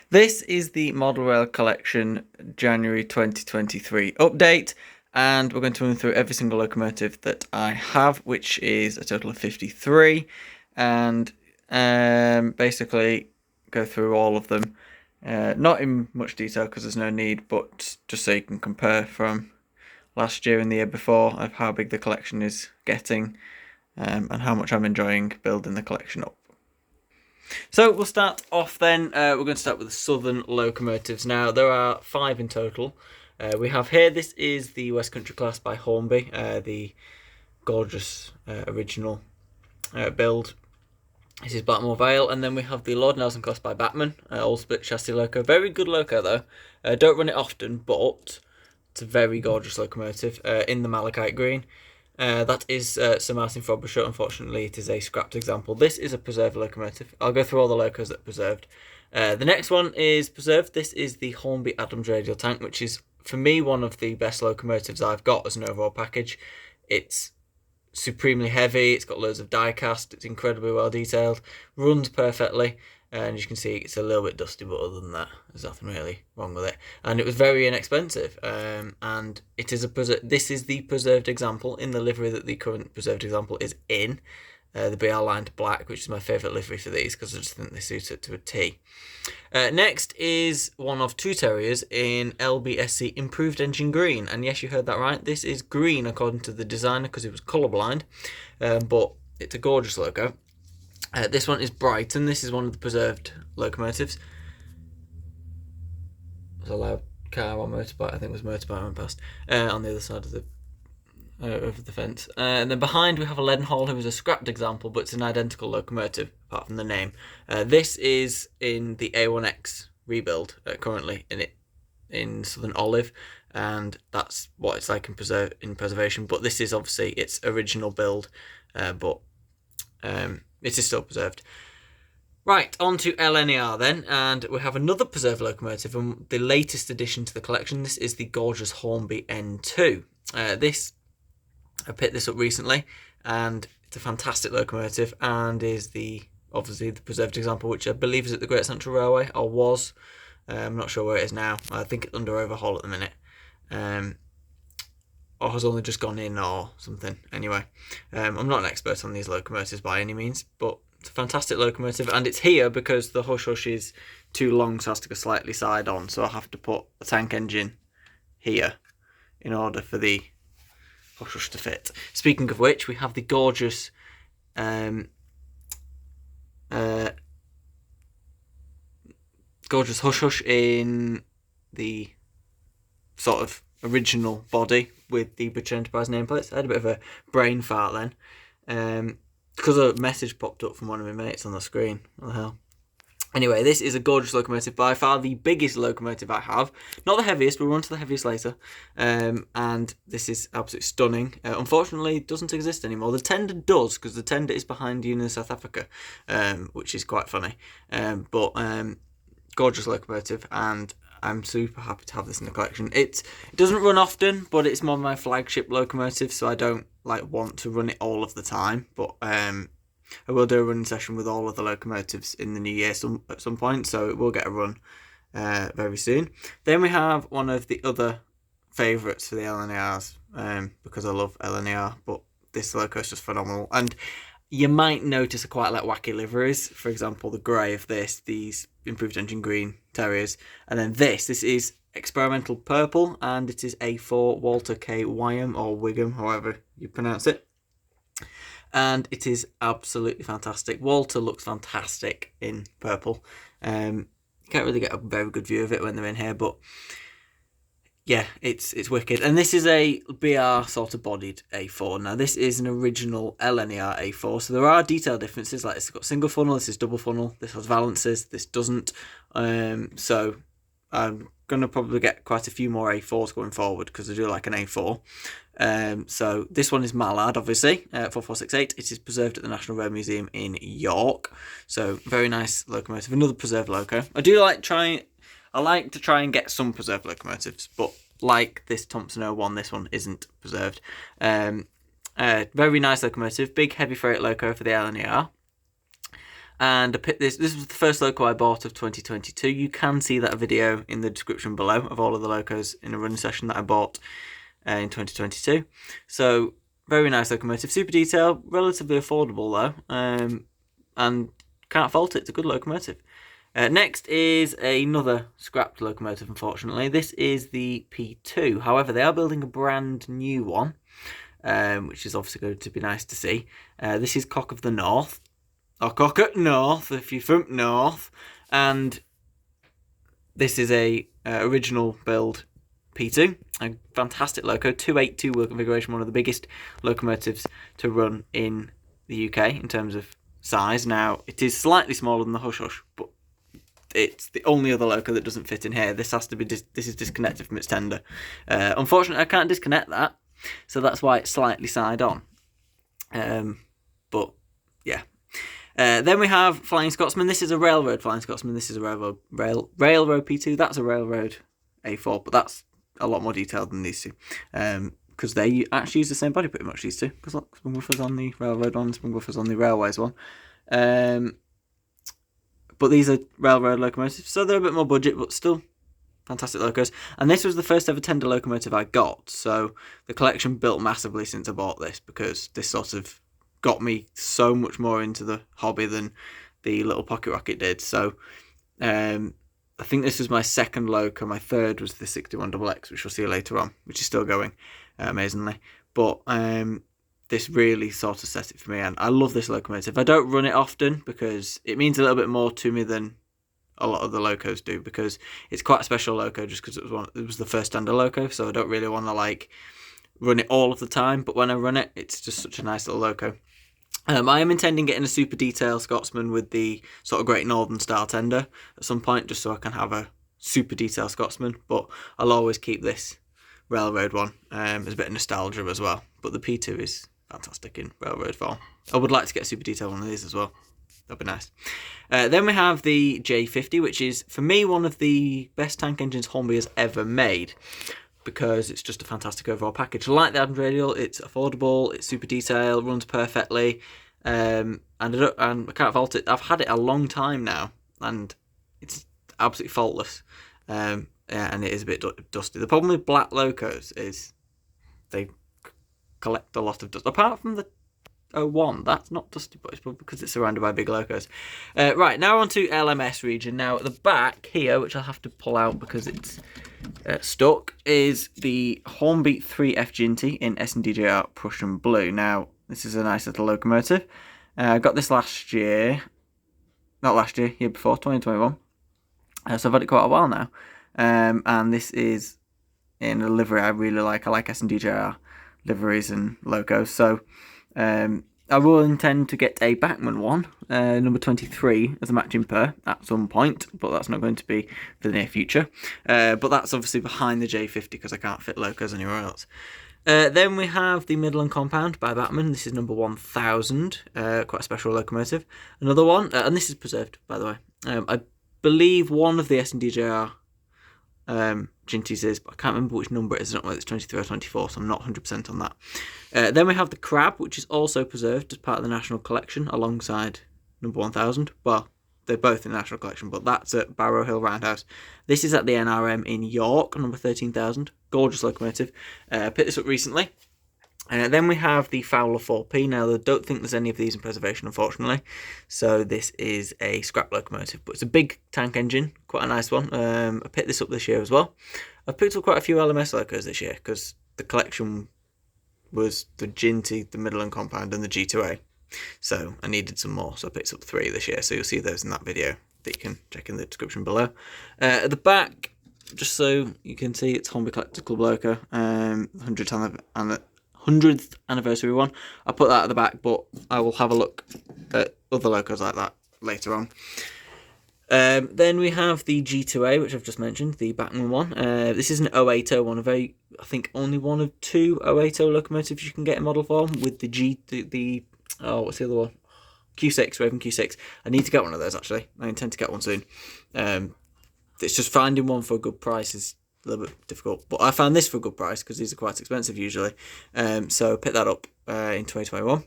This is the Model Rail Collection January 2023 update, and we're going to run through every single locomotive that I have, which is a total of 53, and basically go through all of them. Not in much detail because there's no need, but just so you can compare from last year and the year before of how big the collection is getting, and how much I'm enjoying building the collection up. So we'll start off then. We're going to start with the southern locomotives. Now there are 5 in total. We have here, this is the West Country class by Hornby, the gorgeous original build. This is Blackmoor Vale, and then we have the Lord Nelson class by Bachmann, all split chassis loco. Very good loco though. Don't run it often, but it's a very gorgeous locomotive in the malachite green. That is Sir Martin Frobrisher. Unfortunately, it is a scrapped example. This is a preserved locomotive. I'll go through all the locos that are preserved. The next one is preserved. This is the Hornby Adams radial tank, which is, for me, one of the best locomotives I've got as an overall package. It's supremely heavy. It's got loads of die cast. It's incredibly well detailed. Runs perfectly. And as you can see, it's a little bit dusty, but other than that, there's nothing really wrong with it. And it was very inexpensive. And it is this is the preserved example in the livery that the current preserved example is in. The BR lined black, which is my favourite livery for these because I just think they suit it to a T. Next is one of 2 Terriers in LBSC Improved Engine Green. And yes, you heard that right. This is green according to the designer because it was colourblind. But it's a gorgeous logo. This one is Brighton. This is one of the preserved locomotives. There's a loud car on motorbike. I think it was motorbike went past on the other side of the fence. And then behind we have a Leadenhall, who is a scrapped example, but it's an identical locomotive apart from the name. This is in the A1X rebuild currently in Southern Olive, and that's what it's like in preservation. But this is obviously its original build, but it is still preserved. Right, on to LNER then, and we have another preserved locomotive and the latest addition to the collection. This is the gorgeous Hornby N2. I picked this up recently, and it's a fantastic locomotive, and is obviously the preserved example, which I believe is at the Great Central Railway, or was. I'm not sure where it is now. I think it's under overhaul at the minute. Or has only just gone in or something. Anyway, I'm not an expert on these locomotives by any means, but it's a fantastic locomotive, and it's here because the hush is too long, so it has to go slightly side on, so I have to put a tank engine here in order for the hush to fit. Speaking of which, we have the gorgeous gorgeous hush in the sort of original body with the British Enterprise nameplates. I had a bit of a brain fart then, because a message popped up from one of my mates on the screen. What the hell? Anyway, this is a gorgeous locomotive, by far the biggest locomotive I have. Not the heaviest, we'll run to the heaviest later. And this is absolutely stunning. Unfortunately, it doesn't exist anymore. The tender does, because the tender is behind Union South Africa, which is quite funny. But gorgeous locomotive, and I'm super happy to have this in the collection. It doesn't run often, but it's more of my flagship locomotive, so I don't want to run it all of the time. But I will do a running session with all of the locomotives in the new year at some point, so it will get a run very soon. Then we have one of the other favourites for the LNERs, because I love LNER, but this loco is just phenomenal. And you might notice I quite like wacky liveries. For example, the grey of these Improved Engine Green Terriers. And then this is Experimental Purple, and it is A4 Walter K. Whigham, or Whigham, however you pronounce it. And it is absolutely fantastic. Walter looks fantastic in purple. You can't really get a very good view of it when they're in here, but yeah, it's wicked. And this is a BR sort of bodied A4. Now, this is an original LNER A4, so there are detail differences. Like, it's got single funnel, this is double funnel, this has valances, this doesn't. So I'm going to probably get quite a few more A4s going forward because I do like an A4. So this one is Mallard, obviously, 4468. It is preserved at the National Rail Museum in York. So very nice locomotive, another preserved loco. I like to try and get some preserved locomotives, but like this Thompson O1, this one isn't preserved. Very nice locomotive, big heavy freight loco for the LNER. And I picked this. This was the first loco I bought of 2022. You can see that video in the description below of all of the locos in a running session that I bought in 2022. So very nice locomotive, super detail, relatively affordable though, and can't fault it. It's a good locomotive. Next is another scrapped locomotive, unfortunately. This is the P2. However, they are building a brand new one, which is obviously going to be nice to see. This is Cock of the North, or Cock at North if you're from North, and this is a original build P2, a fantastic loco, 282 wheel configuration, one of the biggest locomotives to run in the UK in terms of size. Now, it is slightly smaller than the Hush Hush, but it's the only other loco that doesn't fit in here. This has to be this is disconnected from its tender. Unfortunately, I can't disconnect that, so that's why it's slightly side on. But yeah. Then we have Flying Scotsman. This is a railroad Flying Scotsman. This is a railroad P2. That's a railroad A4, but that's a lot more detailed than these two. Because they actually use the same body pretty much, these two. Because look, spring buffers on the railroad one, spring buffers on the railways one. But these are railroad locomotives, so they're a bit more budget, but still fantastic locos. And this was the first ever tender locomotive I got, so the collection built massively since I bought this, because this sort of got me so much more into the hobby than the little pocket rocket did. So I think this was my second loco. My third was the 61XX, which we'll see later on, which is still going amazingly. But this really sort of set it for me, and I love this locomotive. I don't run it often because it means a little bit more to me than a lot of the locos do, because it's quite a special loco just because it was the first standard loco, so I don't really want to like run it all of the time, but when I run it, it's just such a nice little loco. I am intending getting a super detail Scotsman with the sort of Great Northern style tender at some point, just so I can have a super detail Scotsman, but I'll always keep this railroad one as a bit of nostalgia as well. But the P2 is fantastic in railroad form. I would like to get a super detail one of these as well. That'd be nice. Then we have the J50, which is, for me, one of the best tank engines Hornby has ever made, because it's just a fantastic overall package. Like the Adams Radial, it's affordable, it's super detailed, runs perfectly, and I can't fault it. I've had it a long time now, and it's absolutely faultless. And it is a bit dusty. The problem with black locos is they collect a lot of dust. Apart from the O1, that's not dusty, but it's probably because it's surrounded by big locos. Right, now on to LMS region. Now at the back here, which I'll have to pull out because it's stuck, is the Hornby 3F Jinty in SDJR Prussian Blue. Now, this is a nice little locomotive. I got this last year. Not last year, year before, 2021. So I've had it quite a while now. And this is in a livery I really like. I like SDJR liveries and locos. So I will intend to get a Bachmann one, number 23, as a matching pair at some point, but that's not going to be for the near future. But that's obviously behind the J50 because I can't fit locos anywhere else. Then we have the Midland Compound by Bachmann. This is number 1000, quite a special locomotive. Another one, and this is preserved, by the way. I believe one of the SDJR Jinty's is, but I can't remember which number it is. I don't know whether it's 23 or 24, so I'm not 100% on that. Then we have the Crab, which is also preserved as part of the National Collection alongside number 1000. Well, they're both in the National Collection, but that's at Barrow Hill Roundhouse. This is at the NRM in York, number 13,000. Gorgeous locomotive. Picked this up recently. Then we have the Fowler 4P. Now, I don't think there's any of these in preservation, unfortunately. So this is a scrap locomotive, but it's a big tank engine, quite a nice one. I picked this up this year as well. I've picked up quite a few LMS locos this year because the collection was the Jinty, the Midland Compound, and the G2A. So I needed some more, so I picked up 3 this year. So you'll see those in that video that you can check in the description below. At the back, just so you can see, it's Hornby Collector Club loco, 100th anniversary one. I'll put that at the back, but I will have a look at other locos like that later on. Then we have the G2A, which I've just mentioned, the Bachmann one. This is an 080 one, I think only one of 2 080 locomotives you can get in model form with the what's the other one? Q6, Raven Q6. I need to get one of those, actually. I intend to get one soon. It's just finding one for a good price is a little bit difficult, but I found this for a good price because these are quite expensive usually. So pick that up in 2021.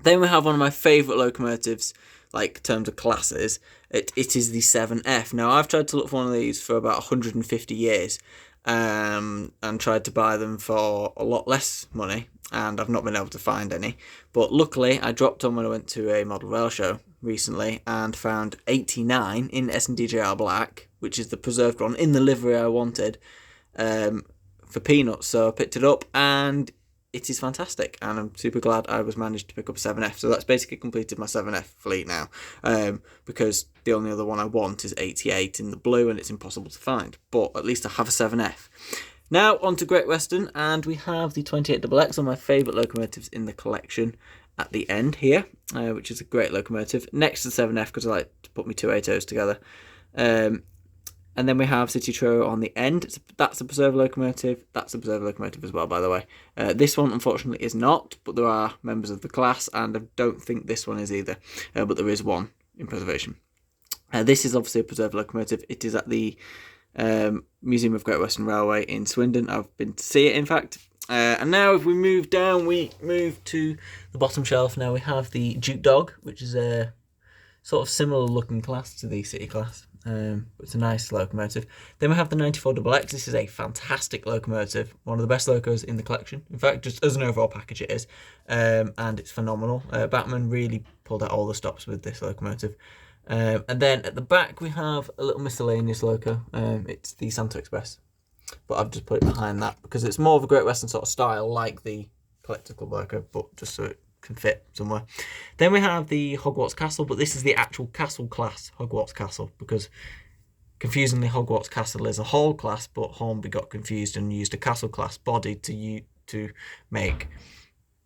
Then we have one of my favourite locomotives, like in terms of classes. It is the 7F. Now, I've tried to look for one of these for about 150 years, and tried to buy them for a lot less money, and I've not been able to find any. But luckily, I dropped on when I went to a model rail show recently and found 89 in SDJR Black, which is the preserved one, in the livery I wanted, for peanuts. So I picked it up, and it is fantastic, and I'm super glad I was managed to pick up a 7F. So that's basically completed my 7F fleet now, because the only other one I want is 88 in the blue, and it's impossible to find. But at least I have a 7F. Now on to Great Western, and we have the 28XX, one of my favourite locomotives in the collection, at the end here, which is a great locomotive, next to the 7F, because I like to put my two ATOs together. And then we have City Tro on the end. That's a preserved locomotive. That's a preserved locomotive as well, by the way. This one, unfortunately, is not, but there are members of the class, and I don't think this one is either, but there is one in preservation. This is obviously a preserved locomotive. It is at the Museum of Great Western Railway in Swindon. I've been to see it, in fact. And now if we move down, we move to the bottom shelf. Now we have the Duke Dog, which is a sort of similar looking class to the City class. It's a nice locomotive. Then we have the 94XX. This is a fantastic locomotive, one of the best locos in the collection. In fact, just as an overall package it is, and it's phenomenal. Bachmann really pulled out all the stops with this locomotive. And then at the back we have a little miscellaneous loco. It's the Santa Express, but I've just put it behind that because it's more of a Great Western sort of style, like the collectible loco, but just so it can fit somewhere. Then we have the Hogwarts Castle, but this is the actual castle class Hogwarts Castle, because confusingly Hogwarts Castle is a hall class, but Hornby got confused and used a castle class body to make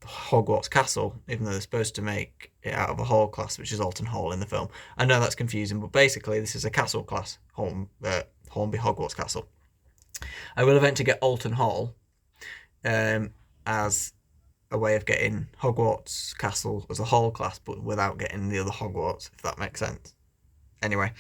Hogwarts Castle, even though they're supposed to make it out of a hall class, which is Alton Hall in the film. I know that's confusing, but basically this is a castle class Hornby Hogwarts Castle. I will eventually get Alton Hall as a way of getting Hogwarts Castle as a hall class, but without getting the other Hogwarts, if that makes sense. Anyway,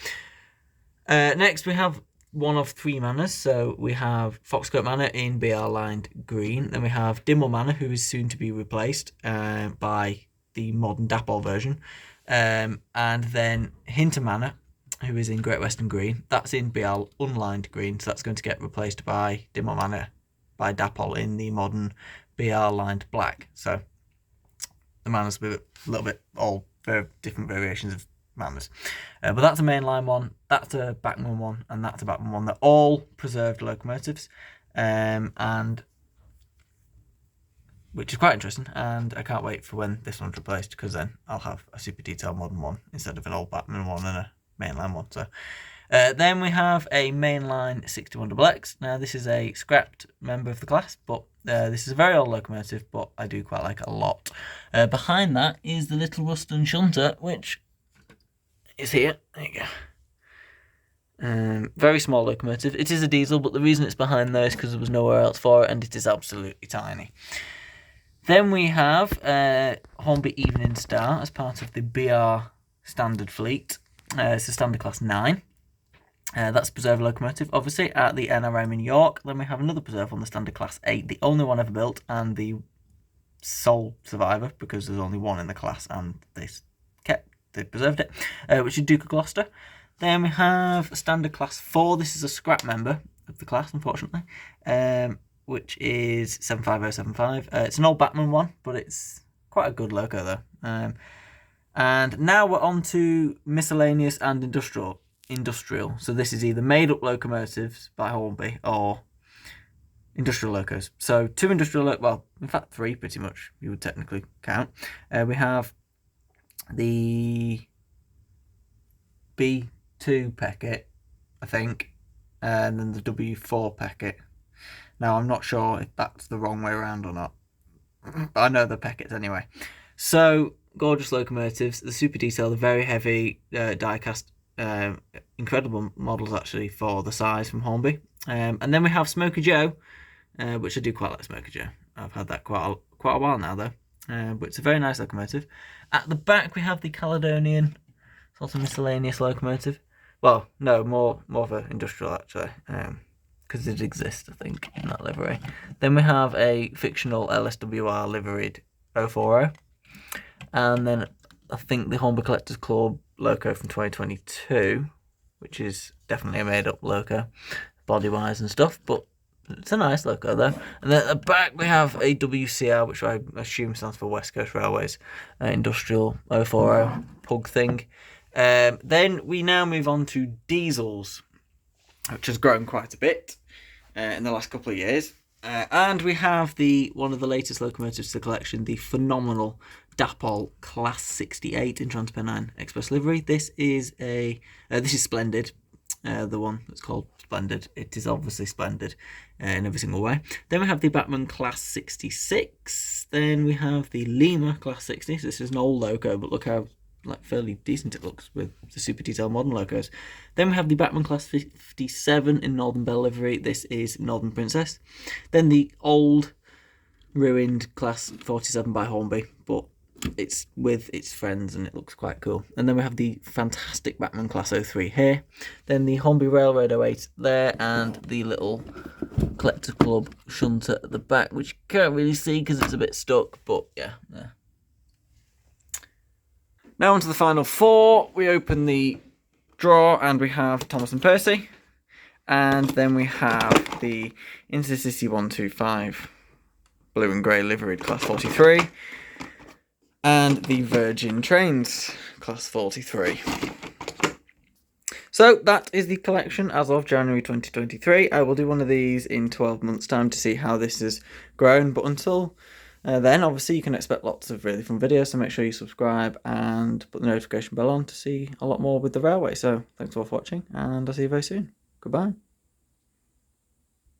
next we have one of three manors. So we have Foxcote Manor in BR lined green. Then we have Dimwell Manor, who is soon to be replaced by the modern Dapol version. And then Hinton Manor, who is in Great Western green. That's in BR unlined green, so that's going to get replaced by Dimwell Manor by Dapol in the modern BR lined black. So the manors will be a little bit all very different variations of manors. But that's a mainline one, that's a Bachmann one, and that's a Bachmann one. They're all preserved locomotives, and which is quite interesting, and I can't wait for when this one's replaced, because then I'll have a super detailed modern one instead of an old Bachmann one and a mainline one. So then we have a mainline 61XX. Now this is a scrapped member of the class, but this is a very old locomotive, but I do quite like it a lot. Behind that is the Little Ruston Shunter, which is here. There you go. Very small locomotive. It is a diesel, but the reason it's behind there is because there was nowhere else for it, and it is absolutely tiny. Then we have Hornby Evening Star as part of the BR standard fleet. It's a standard class 9. That's a preserved locomotive, obviously, at the NRM in York. Then we have another preserve on the standard class 8, the only one ever built, and the sole survivor, because there's only one in the class, and they preserved it, which is Duke of Gloucester. Then we have a standard class 4. This is a scrap member of the class, unfortunately, which is 75075. It's an old Bachmann one, but it's quite a good loco, though. And now we're on to miscellaneous and industrial. So this is either made-up locomotives by Hornby or industrial locos. So 2 industrial, well, in fact 3 pretty much, you would technically count. We have the B2 Peckett, I think, and then the W4 Peckett. Now, I'm not sure if that's the wrong way around or not, but I know the Pecketts anyway. So, gorgeous locomotives, the super detailed, the very heavy die-cast, incredible models actually for the size from Hornby. And then we have Smoker Joe, which I do quite like Smoker Joe. I've had that quite a while now, though. But it's a very nice locomotive. At the back we have the Caledonian sort of miscellaneous locomotive. Well, no, more of an industrial actually, because it exists, I think, in that livery. Then we have a fictional LSWR liveried 040. And then I think the Hornby Collectors Club loco from 2022, which is definitely a made-up loco, body-wise and stuff, but it's a nice loco though. And then at the back we have a WCR, which I assume stands for West Coast Railways, Industrial 040 pug thing. Then we now move on to diesels, which has grown quite a bit in the last couple of years. And we have one of the latest locomotives to the collection, the phenomenal Dapol Class 68 in Transpennine Express livery. This is Splendid, the one that's called Splendid. It is obviously splendid in every single way. Then we have the Bachmann Class 66. Then we have the LNER Class 60. So this is an old loco, but look how fairly decent it looks with the super detailed modern locos. Then we have the Bachmann Class 57 in Northern Belle livery. This is Northern Princess. Then the old ruined Class 47 by Hornby, but it's with its friends and it looks quite cool. And then we have the fantastic Bachmann Class 03 here. Then the Hornby Railroad 08 there, and the little Collector Club shunter at the back, which you can't really see because it's a bit stuck, but yeah. Now on to the final four. We open the drawer and we have Thomas and Percy. And then we have the Intercity 125 blue and grey liveried Class 43. And the Virgin Trains Class 43. So that is the collection as of January 2023. I will do one of these in 12 months' time to see how this has grown. But until then, obviously, you can expect lots of really fun videos. So make sure you subscribe and put the notification bell on to see a lot more with the railway. So thanks all for watching, and I'll see you very soon. Goodbye.